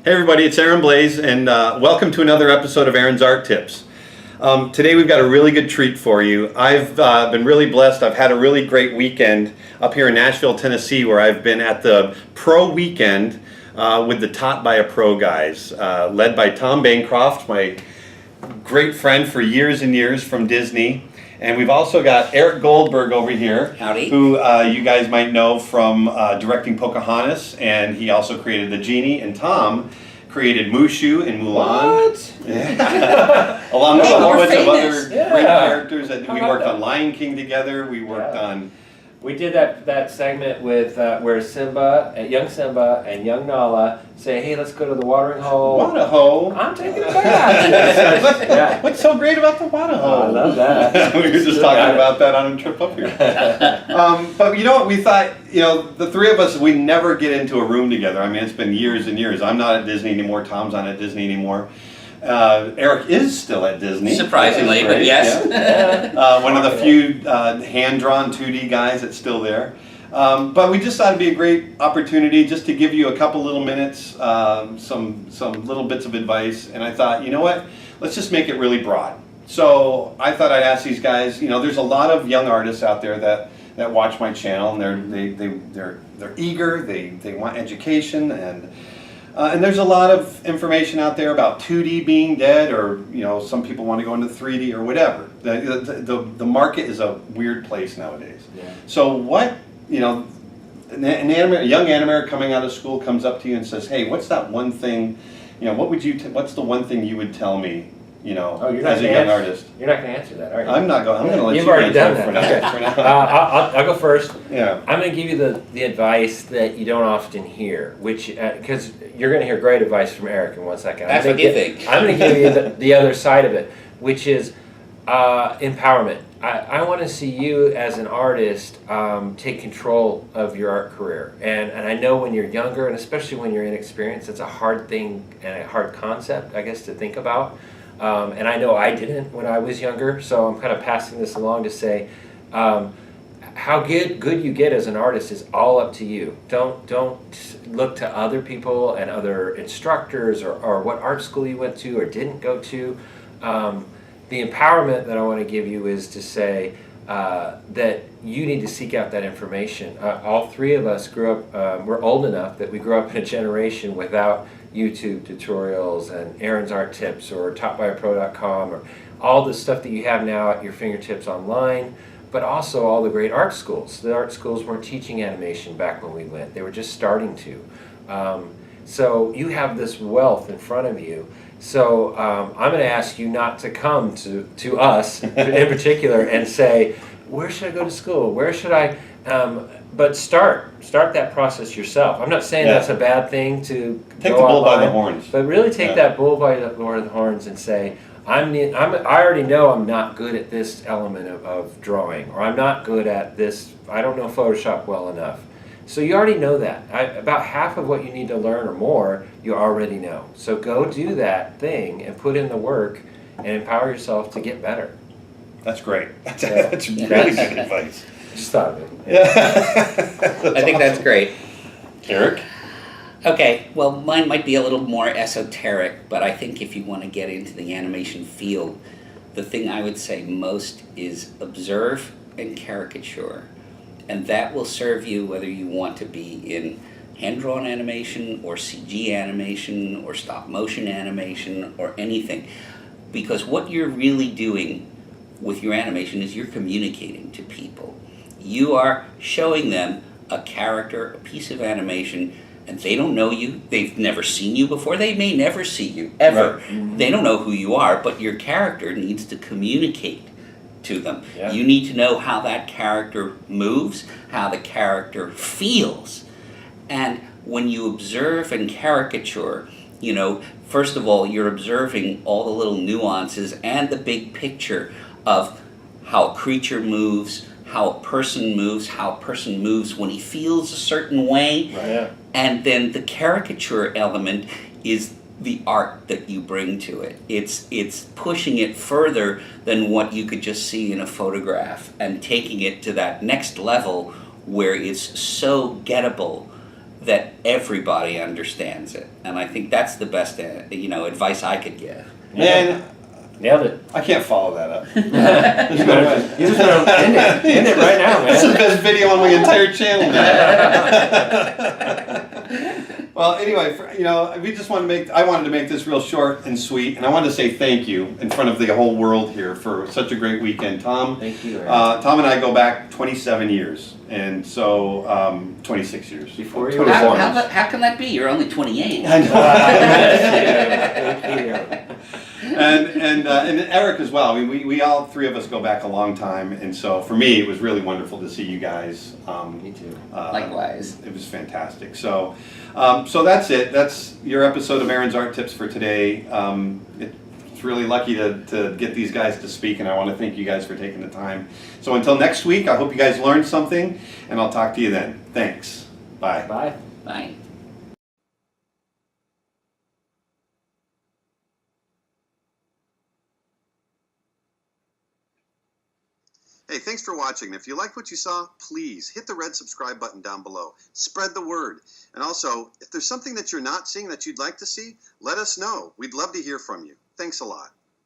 Hey everybody, it's Aaron Blaise, and welcome to another episode of Aaron's Art Tips. Today we've got a really good treat for you. I've been really blessed. I've had a really great weekend up here in Nashville, Tennessee, where I've been at the Pro Weekend with the Taught by a Pro guys, led by Tom Bancroft, my great friend for years and years from Disney. And we've also got Eric Goldberg over here, Howdy. who you guys might know from directing Pocahontas, and he also created the Genie. And Tom created Mushu and Mulan. What? Yeah. Along with a whole bunch of other Yeah. great characters. And we worked on Lion King together. We worked on... We did that segment with where young Simba and young Nala say, "Hey, let's go to the watering hole." Water hole. I'm taking a bath. Yeah. What's so great about the water hole? I love that. We were just talking about that on a trip up here. But you know what, we thought, the three of us, we never get into a room together. I mean, it's been years and years. I'm not at Disney anymore. Tom's not at Disney anymore. Eric is still at Disney. Surprisingly, but yes. Yeah. One of the few hand-drawn 2D guys that's still there. But we just thought it'd be a great opportunity just to give you a couple little minutes, some little bits of advice. And I thought, you know what, let's just make it really broad. So I thought I'd ask these guys, there's a lot of young artists out there that watch my channel, and they're eager, they want education, and there's a lot of information out there about 2D being dead, or some people want to go into 3D or whatever. The market is a weird place nowadays. Yeah. So what, a young animator coming out of school comes up to you and says, "Hey, what's that one thing? What's the one thing you would tell me? As a young artist." You're not going to answer that, are you? I'm not going. I'm going to let You've you already answer done for that. now. Okay. For now. I'll go first. Yeah. I'm going to give you the advice that you don't often hear, which because you're going to hear great advice from Eric in 1 second. That's what you think. I'm going to give you the other side of it, which is empowerment. I want to see you as an artist take control of your art career. And I know when you're younger, and especially when you're inexperienced, it's a hard thing and a hard concept, I guess, to think about. And I know I didn't when I was younger, so I'm kind of passing this along to say how good you get as an artist is all up to you. Don't look to other people and other instructors or what art school you went to or didn't go to. The empowerment that I want to give you is to say that you need to seek out that information. All three of us grew up, we're old enough that we grew up in a generation without YouTube tutorials and Aaron's Art Tips or taughtbyapro.com or all the stuff that you have now at your fingertips online, but also all the great art schools. The art schools weren't teaching animation back when we went. They were just starting to. So you have this wealth in front of you. So I'm going to ask you not to come to us in particular and say, where should I go to school? Where should I... but start that process yourself. I'm not saying that's a bad thing to take go the bull online, by the horns. but really take that bull by the horns and say, I already know I'm not good at this element of drawing, or I'm not good at this. I don't know Photoshop well enough. So you already know that. About half of what you need to learn or more, you already know. So go do that thing and put in the work and empower yourself to get better. That's great. That's really good advice. Just thought of it. Yeah. I think that's great. Eric? Okay, well, mine might be a little more esoteric, but I think if you want to get into the animation field, the thing I would say most is observe and caricature. And that will serve you whether you want to be in hand-drawn animation or CG animation or stop-motion animation or anything. Because what you're really doing with your animation is you're communicating to people. You are showing them a character, a piece of animation, and they don't know you. They've never seen you before. They may never see you, ever. Right. Mm-hmm. They don't know who you are, but your character needs to communicate to them. Yeah. You need to know how that character moves, how the character feels. And when you observe and caricature, first of all, you're observing all the little nuances and the big picture of how a creature moves, how a person moves, how a person moves when he feels a certain way. Right. Yeah. And then the caricature element is the art that you bring to it. It's pushing it further than what you could just see in a photograph and taking it to that next level where it's so gettable that everybody understands it. And I think that's the best, advice I could give. Man, Nailed it. I can't follow that up. You just better end it right now, That's the man. best video on my entire channel now. Well, anyway, we just I wanted to make this real short and sweet, and I wanted to say thank you in front of the whole world here for such a great weekend. Tom, Thank you, Aaron. Tom and I go back 27 years, and so 26 years. Before you were 24. born. How can that be? You're only 28. I know. Thank you. and Eric as well. I mean, we all three of us go back a long time, and so for me, it was really wonderful to see you guys. Me too. Likewise. It was fantastic. So that's it. That's your episode of Aaron's Art Tips for today. It's really lucky to get these guys to speak, and I want to thank you guys for taking the time. So until next week, I hope you guys learned something, and I'll talk to you then. Thanks. Bye. Bye. Bye. Hey, thanks for watching. If you liked what you saw, please hit the red subscribe button down below. Spread the word. And also, if there's something that you're not seeing that you'd like to see, let us know. We'd love to hear from you. Thanks a lot.